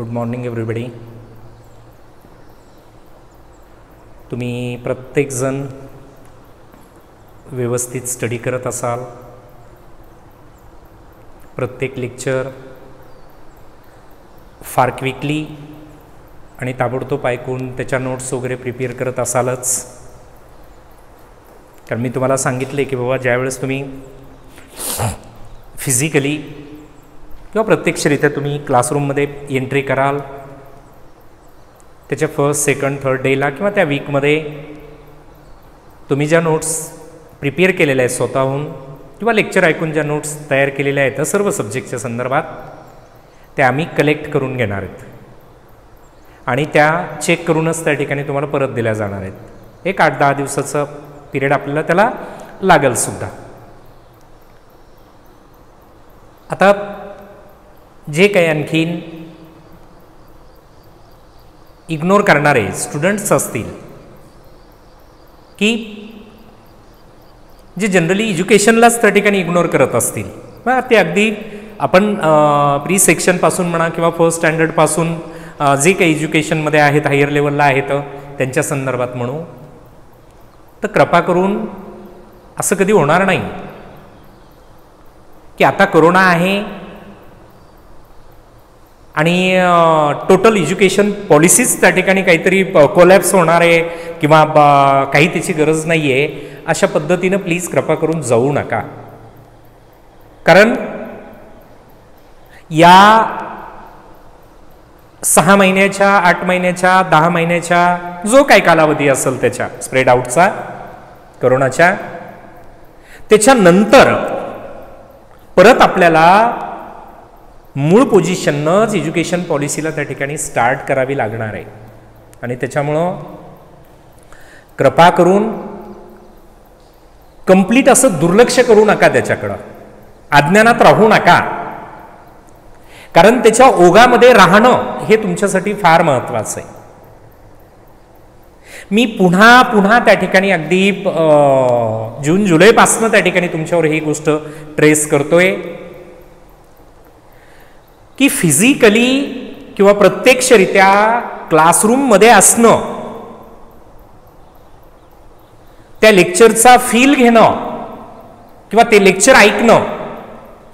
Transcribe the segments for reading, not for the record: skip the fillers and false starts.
Good morning everybody. तुम्ही प्रत्येकजण व्यवस्थित स्टडी करत असाल. प्रत्येक लेक्चर फार क्विकली आणि ताबडतोब ऐकून त्याच्या नोट्स वगैरे प्रिपेअर करत असालच. कारण मी तुम्हाला सांगितले की बाबा ज्यावेळेस तुम्ही फिजिकली किंवा प्रत्यक्षरित्या तुम्ही क्लासरूममध्ये एंट्री कराल त्याच्या फर्स्ट सेकंड थर्ड डेला किंवा त्या वीकमध्ये तुम्ही ज्या नोट्स प्रिपेअर केलेल्या आहेत स्वतःहून किंवा लेक्चर ऐकून ज्या नोट्स तयार केलेल्या आहेत सर्व सब्जेक्टच्या संदर्भात त्या आम्ही कलेक्ट करून घेणार आहेत आणि त्या चेक करूनच त्या ठिकाणी तुम्हाला परत दिल्या जाणार आहेत. एक 8-10 दिवसाचा पिरियड आपल्याला त्याला लागेल सुद्धा. आता जे काही आणखीन इग्नोर करणारे स्टुडंट्स असतील की जे जनरली एज्युकेशनलाच त्या ठिकाणी इग्नोर करत असतील, ते अगदी आपण प्री सेक्शनपासून म्हणा किंवा फर्स्ट स्टँडर्डपासून जे काही एज्युकेशनमध्ये आहेत हायर लेवलला आहेत त्यांच्या संदर्भात म्हणू, तर कृपा करून असं कधी होणार नाही की आता कोरोना आहे आणि टोटल एज्युकेशन पॉलिसीज त्या ठिकाणी काहीतरी कोलॅप्स होणार आहे किंवा काही त्याची गरज नाही आहे, अशा पद्धतीनं प्लीज कृपा करून जाऊ नका. कारण या 6 महिन्याच्या 8 महिन्याच्या 10 महिन्याच्या जो काही कालावधी असेल त्याच्या स्प्रेड आउटचा कोरोनाच्या, त्याच्यानंतर परत आपल्याला मूळ पोझिशननंच एज्युकेशन पॉलिसीला त्या ठिकाणी स्टार्ट करावी लागणार आहे. आणि त्याच्यामुळं कृपा करून कंप्लीट असं दुर्लक्ष करू नका, त्याच्याकडं अज्ञानात राहू नका. कारण त्याच्या ओघामध्ये राहणं हे तुमच्यासाठी फार महत्त्वाचं आहे. मी पुन्हा पुन्हा त्या ठिकाणी अगदी जून जुलैपासून त्या ठिकाणी तुमच्यावर ही गोष्ट ट्रेस करतोय की फिजिकली किंवा प्रत्यक्षरित्या क्लासरूममध्ये असणं, त्या लेक्चरचा फील घेणं किंवा ते लेक्चर ऐकणं,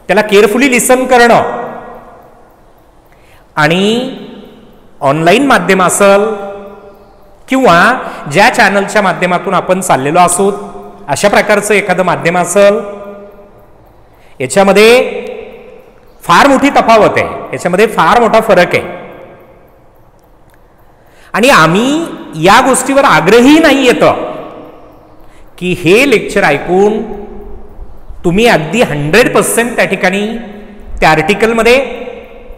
त्याला केअरफुली लिसन करणं आणि ऑनलाईन माध्यम असेल किंवा ज्या चॅनलच्या माध्यमातून आपण चाललेलो आहोत अशा प्रकारचं एखादं माध्यम असेल, याच्यामध्ये फार मोठी तफावत आहे, याच्यामध्ये फार मोठा फरक आहे. आणि आम्ही या गोष्टीवर आग्रही नाही येतं की हे लेक्चर ऐकून तुम्ही अगदी 100% त्या ठिकाणी त्या आर्टिकलमध्ये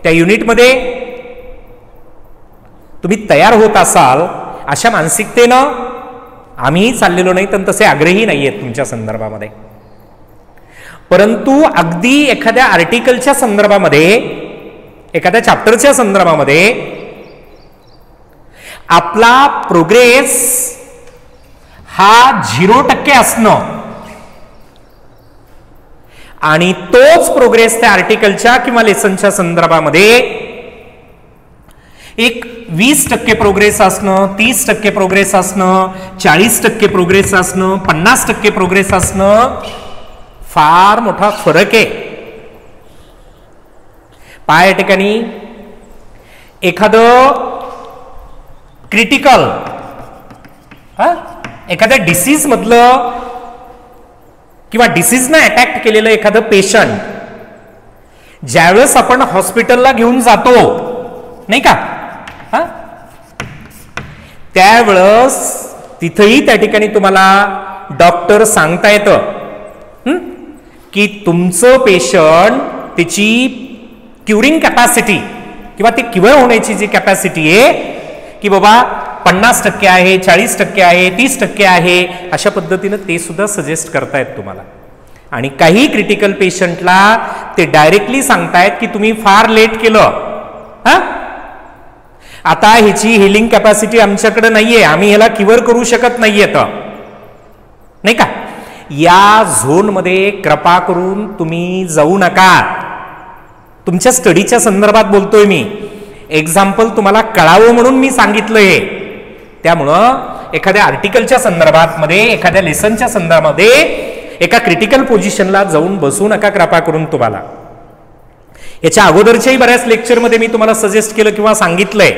त्या युनिटमध्ये तुम्ही तयार होत असाल अशा मानसिकतेनं आम्ही चाललेलो नाही, तर तसे आग्रही नाही आहेत तुमच्या संदर्भामध्ये. परंतु अगदी एखाद्या आर्टिकलच्या संदर्भामध्ये एखाद्या चॅप्टरच्या संदर्भामध्ये आपला प्रोग्रेस हा 0% असणं आणि तोच प्रोग्रेस त्या आर्टिकलच्या किंवा लेसनच्या संदर्भामध्ये एक 20% प्रोग्रेस असणं, 30% प्रोग्रेस असणं, 40% प्रोग्रेस असणं, 50% प्रोग्रेस असणं, फार मोठा फरक आहे. या ठिकाणी एखादं क्रिटिकल एखाद्या डिसीज मधलं किंवा डिसीजनं अटॅक केलेलं एखादं पेशंट ज्यावेळेस आपण हॉस्पिटलला घेऊन जातो नाही का, त्यावेळेस तिथेही त्या ठिकाणी तुम्हाला डॉक्टर सांगता येतं की तुमचं पेशंट त्याची क्युरिंग कॅपॅसिटी किंवा ते क्युअर होण्याची जी कॅपॅसिटी आहे की बाबा 50% आहे, 40% आहे, 30% आहे, अशा पद्धतीनं ते सुद्धा सजेस्ट करतायत तुम्हाला. आणि काही क्रिटिकल पेशंटला ते डायरेक्टली सांगतायत की तुम्ही फार लेट केलं, आता ह्याची हिलिंग कॅपॅसिटी आमच्याकडे नाहीये, आम्ही ह्याला क्युअर करू शकत नाहीये, नाही का. या झोनमध्ये कृपा करून तुम्ही जाऊ नका. तुमच्या स्टडीच्या संदर्भात बोलतोय मी. एक्झाम्पल तुम्हाला कळावं म्हणून मी सांगितलंय. त्यामुळं एखाद्या आर्टिकलच्या संदर्भात मध्ये, एखाद्या लेसनच्या संदर्भामध्ये एका क्रिटिकल पोझिशनला जाऊन बसू नका कृपा करून. तुम्हाला याच्या अगोदरच्याही बऱ्याच लेक्चरमध्ये मी तुम्हाला सजेस्ट केलं किंवा सांगितलंय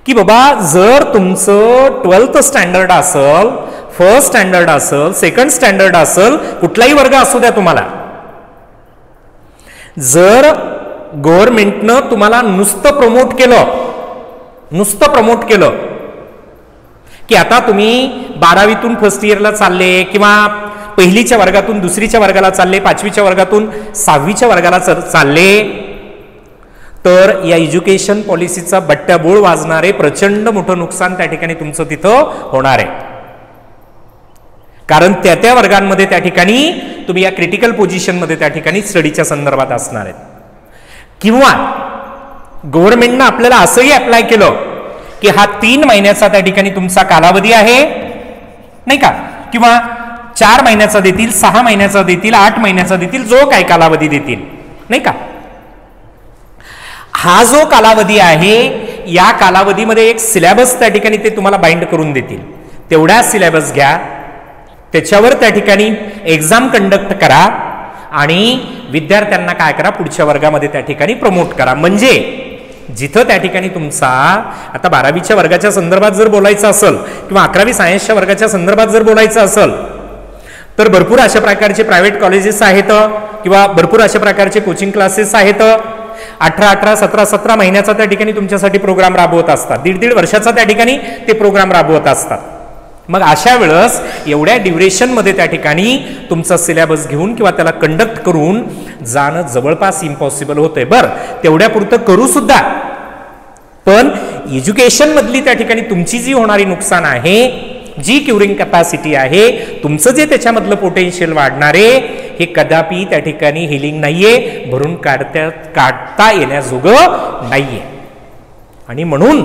की बाबा जर तुमचं 12th स्टँडर्ड असेल, फर्स्ट स्टँडर्ड असेल, सेकंड स्टँडर्ड असेल, कुठलाही वर्ग असू द्या तुम्हाला, जर गव्हर्नमेंटनं तुम्हाला नुसतं प्रमोट केलं की आता तुम्ही 12वीतून फर्स्ट इयरला चालले किंवा पहिलीच्या वर्गातून दुसरीच्या वर्गाला चालले, 5वीच्या वर्गातून 6वीच्या वर्गाला चालले, तर या एज्युकेशन पॉलिसीचा बट्ट्याबोळ वाजणारे प्रचंड मोठं नुकसान त्या ठिकाणी तुमचं तिथं होणार आहे. कारण त्या वर्गांमध्ये त्या ठिकाणी तुम्ही या क्रिटिकल पोझिशनमध्ये त्या ठिकाणी स्टडीच्या संदर्भात असणार आहेत. किंवा गव्हर्नमेंटनं आपल्याला असंही अप्लाय केलं की हा 3 महिन्याचा त्या ठिकाणी तुमचा कालावधी आहे, नाही का, किंवा 4 महिन्याचा देतील, 6 महिन्याचा देतील, 8 महिन्याचा देतील, जो काय कालावधी देतील, नाही का. हा जो कालावधी आहे या कालावधीमध्ये एक सिलेबस त्या ठिकाणी ते तुम्हाला बाइंड करून देतील. तेवढा सिलेबस घ्या, त्याच्यावर त्या ठिकाणी एक्झाम कंडक्ट करा आणि विद्यार्थ्यांना काय करा, पुढच्या वर्गामध्ये त्या ठिकाणी प्रमोट करा. म्हणजे जिथं त्या ठिकाणी तुमचा आता 12वीच्या वर्गाच्या संदर्भात जर बोलायचं असेल किंवा 11वी सायन्सच्या वर्गाच्या संदर्भात जर बोलायचं असेल तर भरपूर अशा प्रकारचे प्रायव्हेट कॉलेजेस आहेत किंवा भरपूर अशा प्रकारचे कोचिंग क्लासेस आहेत. 18, 17 महिन्याचा त्या ठिकाणी तुमच्यासाठी प्रोग्राम राबवत असतात, 1.5 वर्षाचा त्या ठिकाणी ते प्रोग्राम राबवत असतात. मग अशा वेळेस एवढ्या ड्युरेशनमध्ये त्या ठिकाणी तुमचा सिलेबस घेऊन किंवा त्याला कंडक्ट करून जाणं जवळपास इम्पॉसिबल होतंय. बरं, तेवढ्या पुरतं करू सुद्धा, पण एज्युकेशन मधली त्या ठिकाणी तुमची जी होणारी नुकसान आहे, जी क्युरिंग कॅपॅसिटी आहे, तुमचं जे त्याच्यामधलं पोटेन्शियल वाढणारे, हे कदापि त्या ठिकाणी हिलिंग नाहीये, भरून काढता येण्याजोगं नाहीये. आणि म्हणून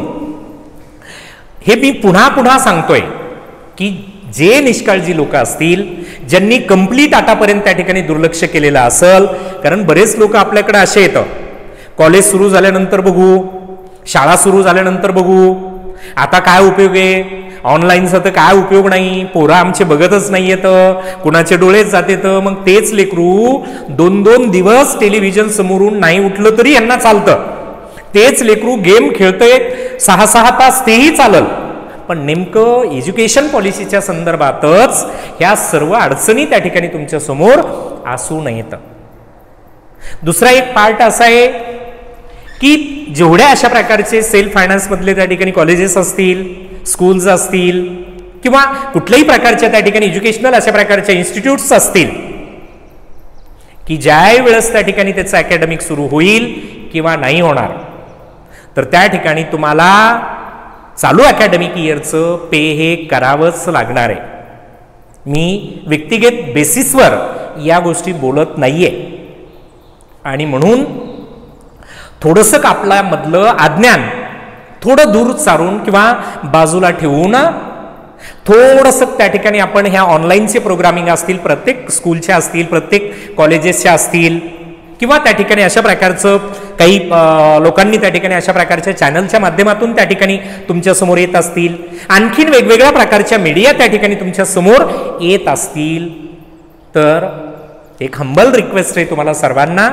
हे मी पुन्हा सांगतोय की जे निष्काळजी लोक असतील, ज्यांनी कंप्लीट आतापर्यंत त्या ठिकाणी दुर्लक्ष केलेलं असेल, कारण बरेच लोक आपल्याकडे असे येतं, कॉलेज सुरू झाल्यानंतर बघू, शाळा सुरू झाल्यानंतर बघू, आता काय उपयोग आहे, ऑनलाईनचा तर काय उपयोग नाही, पोरं आमचे बघतच नाही येतं, कुणाचे डोळेच जाते. तर मग तेच लेकरू 2-2 दिवस टेलिव्हिजन समोरून नाही उठलं तरी यांना चालतं. तेच लेकरू गेम खेळतंय 6-6 तास, तेही चालल. पण नेमकं एज्युकेशन पॉलिसीच्या संदर्भातच ह्या सर्व अडचणी त्या ठिकाणी तुमच्या समोर असू नयेत. दुसरा एक पार्ट असा आहे की जेवढ्या अशा प्रकारचे सेल्फ फायनान्स मधले त्या ठिकाणी कॉलेजेस असतील, स्कूल्स असतील किंवा कुठल्याही प्रकारच्या त्या ठिकाणी एज्युकेशनल अशा प्रकारच्या इन्स्टिट्यूट्स असतील की ज्या वेळेस त्या ठिकाणी त्याचं अकॅडमिक सुरू होईल किंवा नाही होणार, तर त्या ठिकाणी तुम्हाला चालू अकॅडमिक इयरचं पे हे करावंच लागणार आहे. मी व्यक्तिगत बेसिसवर या गोष्टी बोलत नाहीये. आणि म्हणून थोडंसं आपल्यामधलं अज्ञान थोडं दूर सारून किंवा बाजूला ठेवून थोडंसं त्या ठिकाणी आपण ह्या ऑनलाईनचे प्रोग्रामिंग असतील, प्रत्येक स्कूलच्या असतील, प्रत्येक कॉलेजेसच्या असतील, किंवा त्या ठिकाणी अशा प्रकारचं काही लोकांनी त्या ठिकाणी अशा प्रकारच्या चॅनलच्या माध्यमातून त्या ठिकाणी तुमच्या समोर येत असतील, आणखीन वेगवेगळ्या प्रकारच्या मीडिया त्या ठिकाणी तुमच्या समोर येत असतील, तर एक हंबल रिक्वेस्ट आहे तुम्हाला सर्वांना,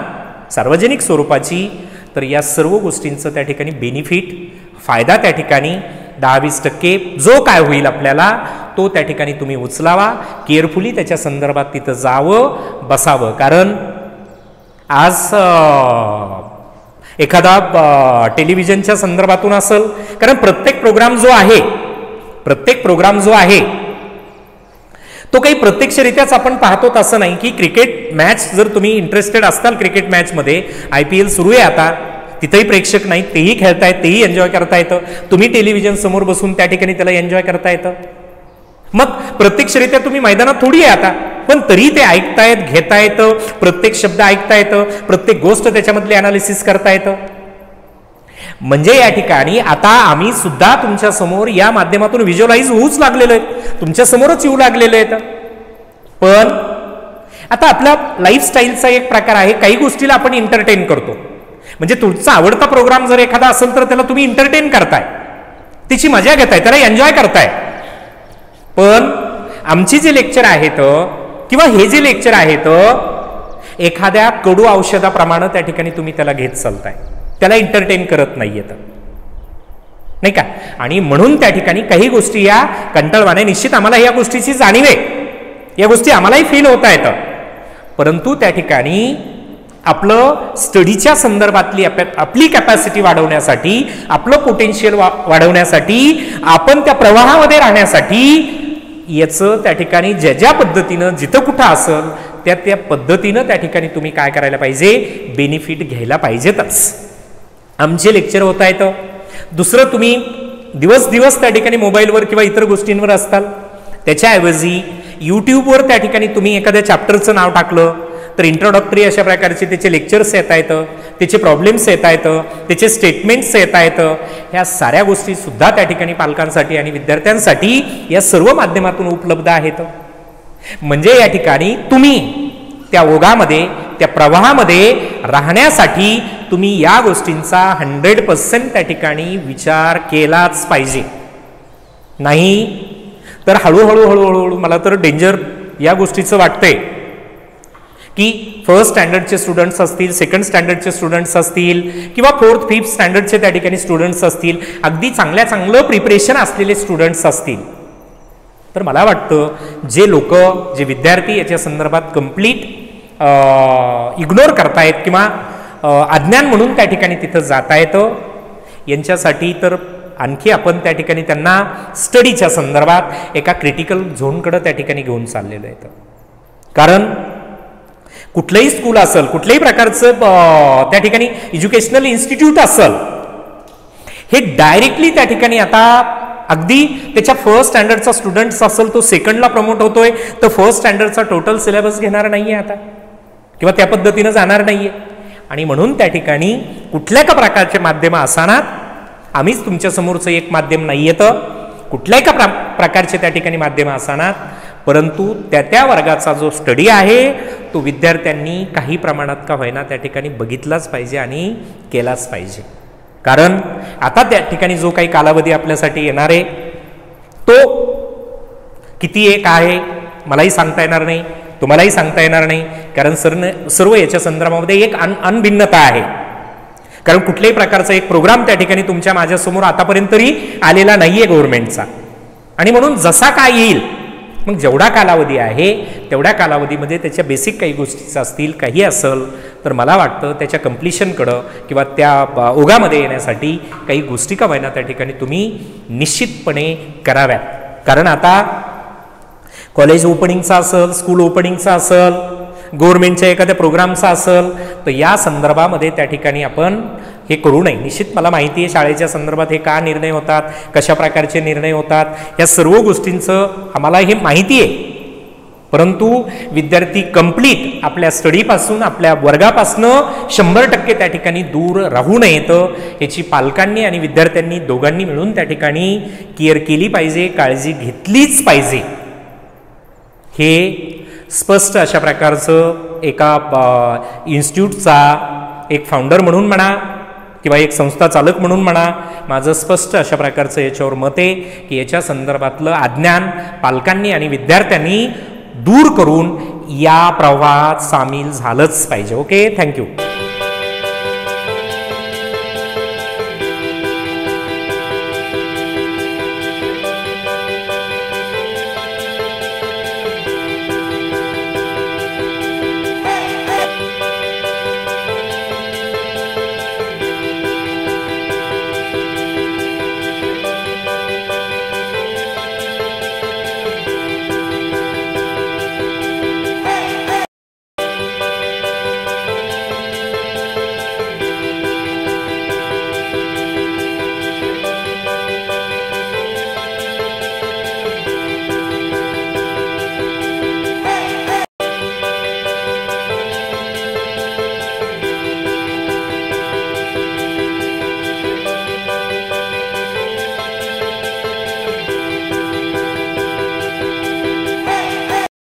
सार्वजनिक स्वरूपाची. तर या सर्व गोष्टींचं त्या ठिकाणी बेनिफिट, फायदा त्या ठिकाणी 10-20% जो काय होईल आपल्याला तो त्या ठिकाणी तुम्ही उचलावा. केअरफुली त्याच्या संदर्भात तिथं जावं, बसावं. कारण आज एखादा टेलिव्हिजनच्या संदर्भातून असेल, कारण प्रत्येक प्रोग्राम जो आहे तो काही प्रत्यक्षरित्याच आपण पाहतो असं नाही की क्रिकेट मॅच जर तुम्ही इंटरेस्टेड असताल क्रिकेट मॅचमध्ये, IPL सुरू आहे आता, तिथेही प्रेक्षक नाही, तेही खेळतायत, तेही एन्जॉय करता येतं, तुम्ही टेलिव्हिजन समोर बसून त्या ठिकाणी त्याला एन्जॉय करता येतं. मग प्रत्यक्षरित्या तुम्ही मैदानात थोडी आहे आता, पण तरी ते ऐकतायत, घेता येतं, प्रत्येक शब्द ऐकता येतं, प्रत्येक गोष्ट त्याच्यामधली अनालिसिस करता येतं. म्हणजे या ठिकाणी आता आम्ही सुद्धा तुमच्या समोर या माध्यमातून व्हिज्युअलाइज होऊच लागलेलो आहे, तुमच्या समोरच येऊ लागलेलो आहे. पण आता आपला लाईफस्टाईलचा एक प्रकार आहे, काही गोष्टीला आपण एंटरटेन करतो, म्हणजे तुमचा आवडता प्रोग्राम जर एखादा असेल तर त्याला तुम्ही एंटरटेन करताय, त्याची मजा घेताय, त्याला एन्जॉय करताय. पण आमची जे लेक्चर आहेत किंवा हे जे लेक्चर आहेत एखाद्या कडू औषधाप्रमाणे त्या ठिकाणी तुम्ही त्याला घेत चालताय, त्याला एंटरटेन करत नाहीयेत, नाही का. आणि म्हणून त्या ठिकाणी काही गोष्टी या कंटाळवाण्या, निश्चित आम्हाला या गोष्टीची जाणीव आहे, या गोष्टी आम्हालाही फील होता येतं. परंतु त्या ठिकाणी आपलं स्टडीच्या संदर्भातली आपली कॅपॅसिटी वाढवण्यासाठी, आपलं पोटेन्शियल वाढवण्यासाठी, आपण त्या प्रवाहामध्ये राहण्यासाठी याचं त्या ठिकाणी ज्या ज्या पद्धतीनं जिथं कुठं असेल त्या त्या पद्धतीनं त्या ठिकाणी तुम्ही काय करायला पाहिजे, बेनिफिट घ्यायला पाहिजेतच. आमचे लेक्चर होत आहेत. दुसरं, तुम्ही दिवस त्या ठिकाणी मोबाईलवर किंवा इतर गोष्टींवर असताल, त्याच्याऐवजी यूट्यूबवर त्या ठिकाणी तुम्ही एखाद्या चॅप्टरचं नाव टाकलं तर इंट्रोडक्टरी अशा प्रकारचे त्याचे लेक्चर्स येता येतं, त्याचे प्रॉब्लेम्स येता येतं, त्याचे स्टेटमेंट्स येता येतं. ह्या साऱ्या गोष्टी सुद्धा त्या ठिकाणी पालकांसाठी आणि विद्यार्थ्यांसाठी या सर्व माध्यमातून उपलब्ध आहेत. म्हणजे या ठिकाणी तुम्ही त्या ओघामध्ये, त्या प्रवाहामध्ये राहण्यासाठी तुम्ही या गोष्टींचा 100% त्या ठिकाणी विचार केलाच पाहिजे. नाही तर हळूहळू मला तर डेंजर या गोष्टीचं वाटतंय की फर्स्ट स्टँडर्डचे स्टुडंट्स असतील, सेकंड स्टँडर्डचे स्टुडंट्स असतील किंवा फोर्थ फिफ्थ स्टँडर्डचे त्या ठिकाणी स्टुडंट्स असतील, अगदी चांगलं प्रिपरेशन असलेले स्टुडंट्स असतील, तर मला वाटतं जे लोक, जे विद्यार्थी याच्या संदर्भात कंप्लीट इग्नोर करतायत किंवा अज्ञान म्हणून त्या ठिकाणी तिथं जाता येतं, यांच्यासाठी तर आणखी आपण त्या ठिकाणी त्यांना स्टडीच्या संदर्भात एका क्रिटिकल झोनकडे त्या ठिकाणी घेऊन चाललेलं आहे. कारण कुठलंही स्कूल असेल, कुठल्याही प्रकारचं त्या ठिकाणी एज्युकेशनल इन्स्टिट्यूट असेल, हे डायरेक्टली त्या ठिकाणी आता अगदी त्याच्या फर्स्ट स्टँडर्डचा स्टुडंट्स असेल तो सेकंडला प्रमोट होतोय, तर फर्स्ट स्टँडर्डचा टोटल सिलेबस घेणार नाहीये आता किंवा त्या पद्धतीनं जाणार नाहीये. आणि म्हणून त्या ठिकाणी कुठल्या का प्रकारचे माध्यम असणार, आम्हीच तुमच्या समोरचं एक माध्यम नाही येतं, कुठल्याही का प्रकारचे त्या ठिकाणी माध्यम असणार, परंतु त्या वर्गाचा जो स्टडी आहे तो विद्यार्थ्यांनी काही प्रमाणात का होईना त्या ठिकाणी बघितलाच पाहिजे आणि केलाच पाहिजे. कारण आता त्या ठिकाणी जो काही कालावधी आपल्यासाठी येणार आहे तो किती एक आहे मलाही सांगता येणार नाही, तुम्हालाही सांगता येणार नाही. कारण सर्व याच्या संदर्भामध्ये एक अनभिन्नता आहे. कारण कुठल्याही प्रकारचा एक प्रोग्राम त्या ठिकाणी तुमच्या माझ्यासमोर आतापर्यंत तरी आलेला नाहीये गव्हर्नमेंटचा. आणि म्हणून जसा काय येईल, मग जेवढा कालावधी आहे तेवढ्या कालावधीमध्ये त्याच्या बेसिक काही गोष्टी असतील, काही असेल, तर मला वाटतं त्याच्या कम्प्लिशनकडं किंवा त्या ओघामध्ये येण्यासाठी काही गोष्टी का व्हायना त्या ठिकाणी तुम्ही निश्चितपणे कराव्यात. कारण आता कॉलेज ओपनिंगचा असेल, स्कूल ओपनिंगचा असेल, गव्हर्नमेंटच्या एखाद्या प्रोग्रामचा असेल, तर या संदर्भामध्ये त्या ठिकाणी आपण हे करू नये. निश्चित मला माहिती आहे शाळेच्या संदर्भात हे का निर्णय होतात, कशा प्रकारचे निर्णय होतात, या सर्व गोष्टींचं आम्हाला हे माहिती आहे. परंतु विद्यार्थी कंप्लीट आपल्या स्टडीपासून, आपल्या वर्गापासनं 100% त्या ठिकाणी दूर राहू नयेत, याची पालकांनी आणि विद्यार्थ्यांनी दोघांनी मिळून त्या ठिकाणी केअर केली पाहिजे, काळजी घेतलीच पाहिजे. हे स्पष्ट अशा प्रकारचं एका इन्स्टिट्यूटचा एक फाउंडर म्हणून म्हणा किंवा एक संस्था चालक म्हणून म्हणा, माझं स्पष्ट अशा प्रकारचं याच्यावर मत आहे की याच्या संदर्भातलं अज्ञान पालकांनी आणि विद्यार्थ्यांनी दूर करून या प्रवाहात सामील झालंच पाहिजे. Okay, thank you.